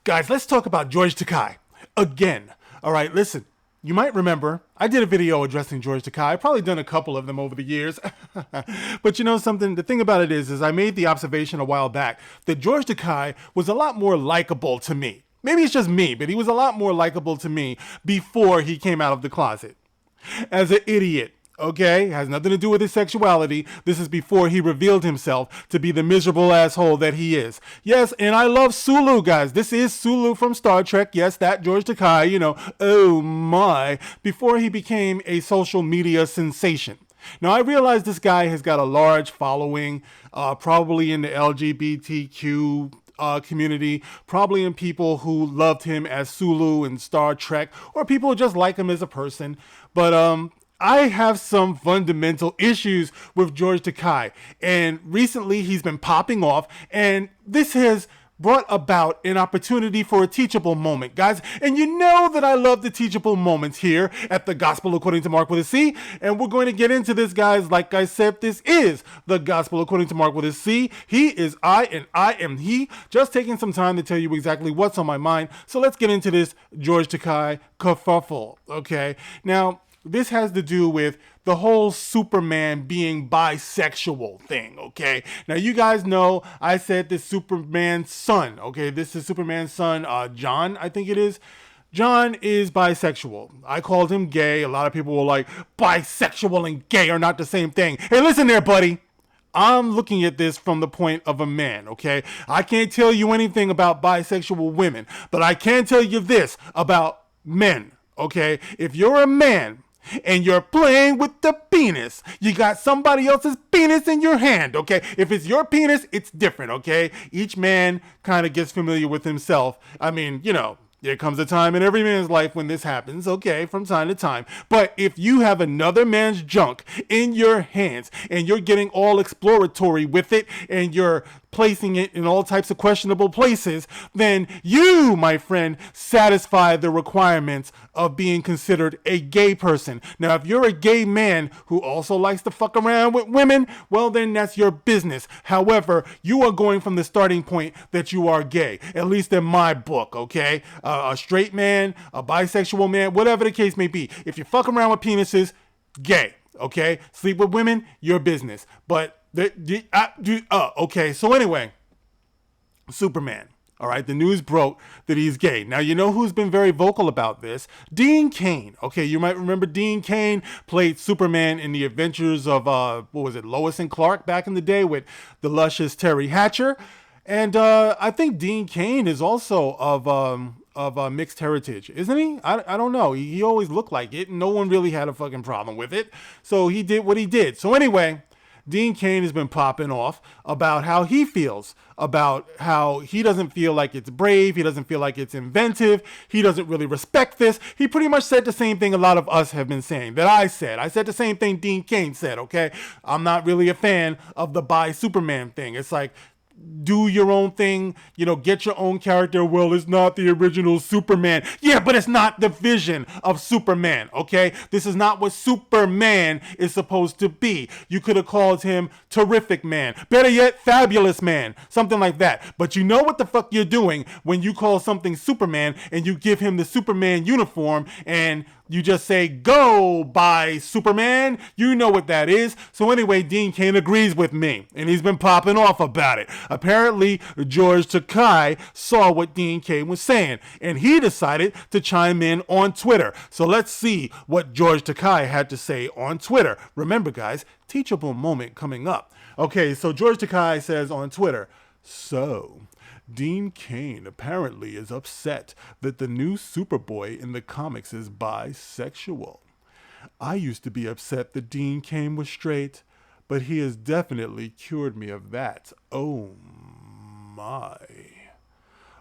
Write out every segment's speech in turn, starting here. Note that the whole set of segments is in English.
Guys, let's talk about George Takei again. All right, listen. You might remember, I did a video addressing George Takei. I've probably done a couple of them over the years. But you know something? The thing about it is I made the observation a while back that George Takei was a lot more likable to me. Maybe it's just me, but he was a lot more likable to me before he came out of the closet. As an idiot. Okay, has nothing to do with his sexuality. This is before he revealed himself to be the miserable asshole that he is. Yes, and I love Sulu, guys. This is Sulu from Star Trek. Yes, that George Takei, you know, oh my, before he became a social media sensation. Now, I realize this guy has got a large following, probably in the LGBTQ community, probably in people who loved him as Sulu in Star Trek, or people who just like him as a person. But, I have some fundamental issues with George Takei, and recently he's been popping off, and this has brought about an opportunity for a teachable moment, guys. And you know that I love the teachable moments here at the Gospel According to Mark with a C, and we're going to get into this, guys. Like I said, this is the Gospel According to Mark with a C. He is I, and I am he. Just taking some time to tell you exactly what's on my mind. So let's get into this George Takei kerfuffle, okay? Now, this has to do with the whole Superman being bisexual thing, okay? Now, you guys know I said this Superman's son, okay? This is Superman's son, John, I think it is. John is bisexual. I called him gay. A lot of people were like, bisexual and gay are not the same thing. Hey, listen there, buddy. I'm looking at this from the point of a man, okay? I can't tell you anything about bisexual women, but I can tell you this about men, okay? If you're a man, and you're playing with the penis, you got somebody else's penis in your hand, okay? If it's your penis, it's different, okay? Each man kind of gets familiar with himself. I mean, you know, there comes a time in every man's life when this happens, okay, from time to time. But if you have another man's junk in your hands and you're getting all exploratory with it and you're placing it in all types of questionable places, then you, my friend, satisfy the requirements of being considered a gay person. Now, if you're a gay man who also likes to fuck around with women, well, then that's your business. However, you are going from the starting point that you are gay, at least in my book, okay? A straight man, a bisexual man, whatever the case may be. If you fuck around with penises, gay, okay? Sleep with women, your business. But okay, so anyway, Superman. All right, the news broke that he's gay. Now, you know who's been very vocal about this? Dean Cain. Okay, you might remember Dean Cain played Superman in the adventures of, Lois and Clark back in the day with the luscious Terry Hatcher. And I think Dean Cain is also of mixed heritage, isn't he? I don't know. He always looked like it, and no one really had a fucking problem with it. So he did what he did. So anyway, Dean Cain has been popping off about how he feels, about how he doesn't feel like it's brave, he doesn't feel like it's inventive, he doesn't really respect this. He pretty much said the same thing a lot of us have been saying, that I said. I said the same thing Dean Cain said, okay? I'm not really a fan of the bi-Superman thing. It's like, do your own thing, you know, get your own character. Well, it's not the original Superman. Yeah, but it's not the vision of Superman, okay? This is not what Superman is supposed to be. You could have called him Terrific Man. Better yet, Fabulous Man. Something like that. But you know what the fuck you're doing when you call something Superman and you give him the Superman uniform and you just say, go by Superman. You know what that is. So anyway, Dean Cain agrees with me, and he's been popping off about it. Apparently, George Takei saw what Dean Cain was saying, and he decided to chime in on Twitter. So let's see what George Takei had to say on Twitter. Remember, guys, teachable moment coming up. Okay, so George Takei says on Twitter, so Dean Cain apparently is upset that the new Superboy in the comics is bisexual. I used to be upset that Dean Cain was straight, but he has definitely cured me of that. Oh my.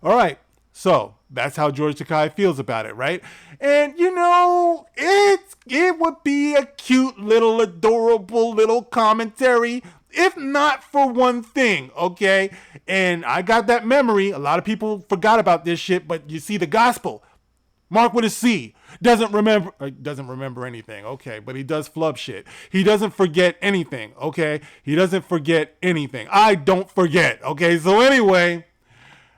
All right, so that's how George Takei feels about it, right? And you know, it would be a cute little adorable little commentary if not for one thing, okay? And I got that memory. A lot of people forgot about this shit, but you see the gospel. Mark with a C. Doesn't remember anything, okay? But he does flub shit. He doesn't forget anything, okay? He doesn't forget anything. I don't forget, okay? So anyway,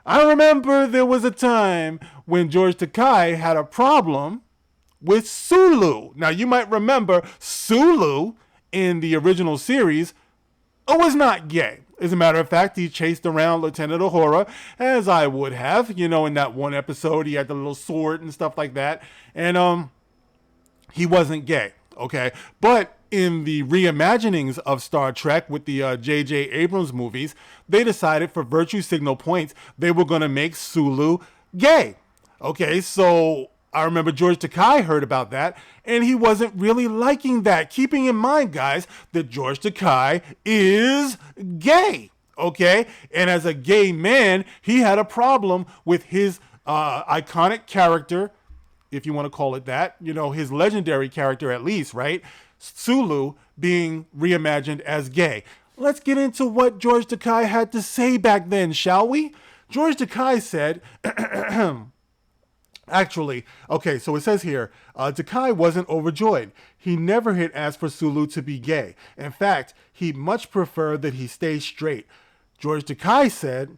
I remember there was a time when George Takei had a problem with Sulu. Now, you might remember Sulu in the original series was not gay. As a matter of fact, he chased around Lieutenant Uhura, as I would have. You know, in that one episode, he had the little sword and stuff like that. And he wasn't gay, okay? But in the reimaginings of Star Trek with the J.J. Abrams movies, they decided for virtue signal points, they were going to make Sulu gay. Okay, so I remember George Takei heard about that, and he wasn't really liking that. Keeping in mind, guys, that George Takei is gay, okay? And as a gay man, he had a problem with his iconic character, if you want to call it that, you know, his legendary character at least, right? Sulu being reimagined as gay. Let's get into what George Takei had to say back then, shall we? George Takei said, actually, okay, so it says here, Takei wasn't overjoyed. He never had asked for Sulu to be gay. In fact, he much preferred that he stay straight. George Takei said,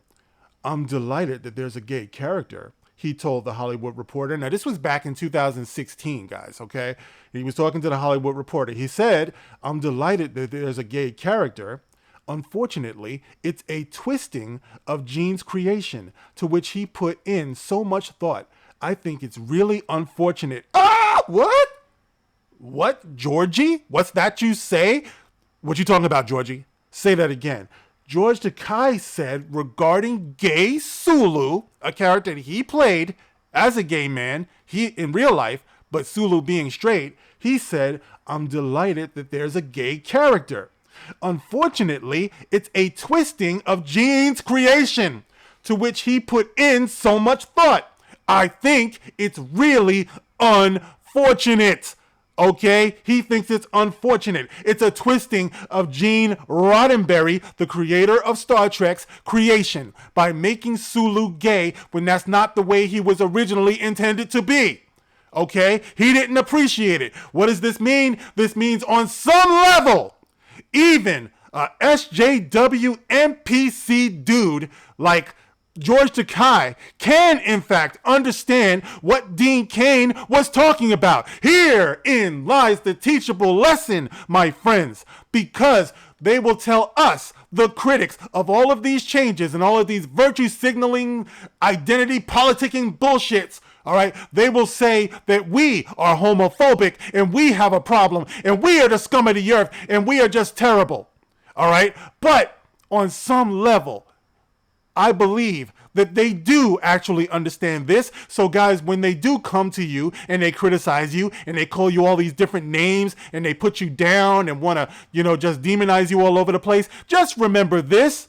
I'm delighted that there's a gay character, he told The Hollywood Reporter. Now, this was back in 2016, guys, okay? He was talking to The Hollywood Reporter. He said, I'm delighted that there's a gay character. Unfortunately, it's a twisting of Gene's creation, to which he put in so much thought. I think it's really unfortunate. Ah, what? What, Georgie? What's that you say? What you talking about, Georgie? Say that again. George Takei said regarding gay Sulu, a character that he played as a gay man, he in real life, but Sulu being straight, he said, I'm delighted that there's a gay character. Unfortunately, it's a twisting of Gene's creation, to which he put in so much thought. I think it's really unfortunate. Okay? He thinks it's unfortunate. It's a twisting of Gene Roddenberry, the creator of Star Trek's creation, by making Sulu gay when that's not the way he was originally intended to be. Okay? He didn't appreciate it. What does this mean? This means on some level, even a SJW NPC dude like George Takei can, in fact, understand what Dean Cain was talking about. Herein lies the teachable lesson, my friends, because they will tell us, the critics of all of these changes and all of these virtue signaling, identity politicking bullshits, all right, they will say that we are homophobic and we have a problem and we are the scum of the earth and we are just terrible, all right? But on some level, I believe that they do actually understand this. So guys, when they do come to you and they criticize you and they call you all these different names and they put you down and want to, you know, just demonize you all over the place, just remember this.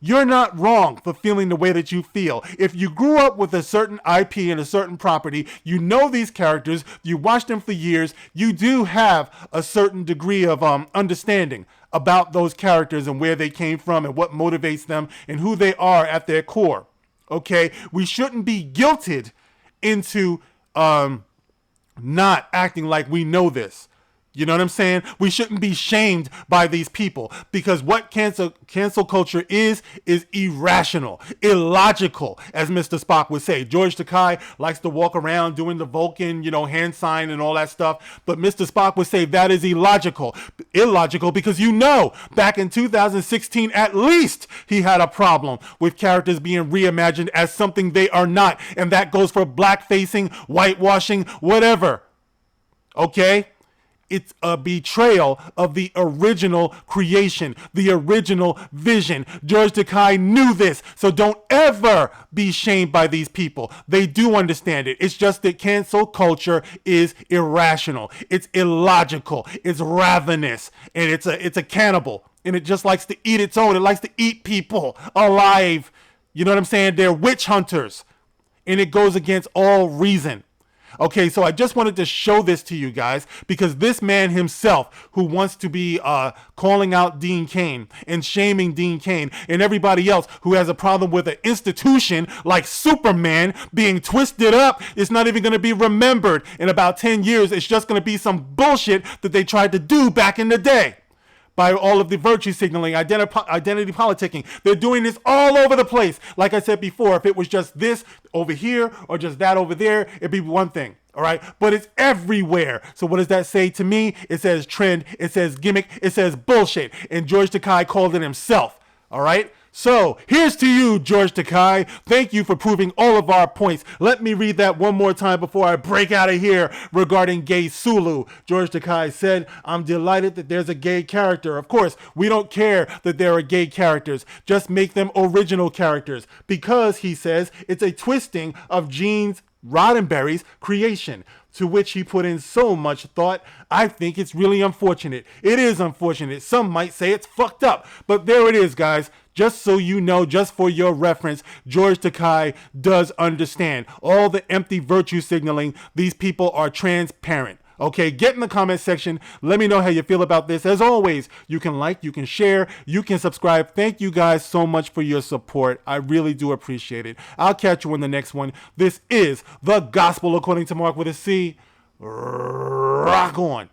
You're not wrong for feeling the way that you feel. If you grew up with a certain IP and a certain property, you know these characters, you watched them for years, you do have a certain degree of understanding about those characters and where they came from and what motivates them and who they are at their core. Okay? We shouldn't be guilted into not acting like we know this. You know what I'm saying? We shouldn't be shamed by these people, because what cancel culture is irrational, illogical, as Mr. Spock would say. George Takei likes to walk around doing the Vulcan, you know, hand sign and all that stuff. But Mr. Spock would say that is illogical. Illogical because, you know, back in 2016, at least he had a problem with characters being reimagined as something they are not. And that goes for blackfacing, whitewashing, whatever. Okay? It's a betrayal of the original creation, the original vision. George Takei knew this, so don't ever be shamed by these people. They do understand it. It's just that cancel culture is irrational. It's illogical. It's ravenous, and it's a cannibal, and it just likes to eat its own. It likes to eat people alive. You know what I'm saying? They're witch hunters, and it goes against all reason. Okay, so I just wanted to show this to you guys, because this man himself, who wants to be calling out Dean Cain and shaming Dean Cain and everybody else who has a problem with an institution like Superman being twisted up, is not even going to be remembered in about 10 years. It's just going to be some bullshit that they tried to do back in the day. by all of the virtue signaling, identity politicking. They're doing this all over the place. Like I said before, if it was just this over here or just that over there, it'd be one thing. All right, but it's everywhere. So what does that say to me? It says trend, it says gimmick, it says bullshit. And George Takei called it himself. All right, so here's to you, George Takei. Thank you for proving all of our points. Let me read that one more time before I break out of here regarding gay Sulu. George Takei said, I'm delighted that there's a gay character. Of course, we don't care that there are gay characters. Just make them original characters. Because, he says, it's a twisting of Gene Roddenberry's creation, to which he put in so much thought. I think it's really unfortunate. It is unfortunate. Some might say it's fucked up. But there it is, guys. Just so you know, just for your reference, George Takei does understand. All the empty virtue signaling, these people are transparent. Okay, get in the comment section. Let me know how you feel about this. As always, you can like, you can share, you can subscribe. Thank you guys so much for your support. I really do appreciate it. I'll catch you in the next one. This is The Gospel According to Mark with a C. Rock on.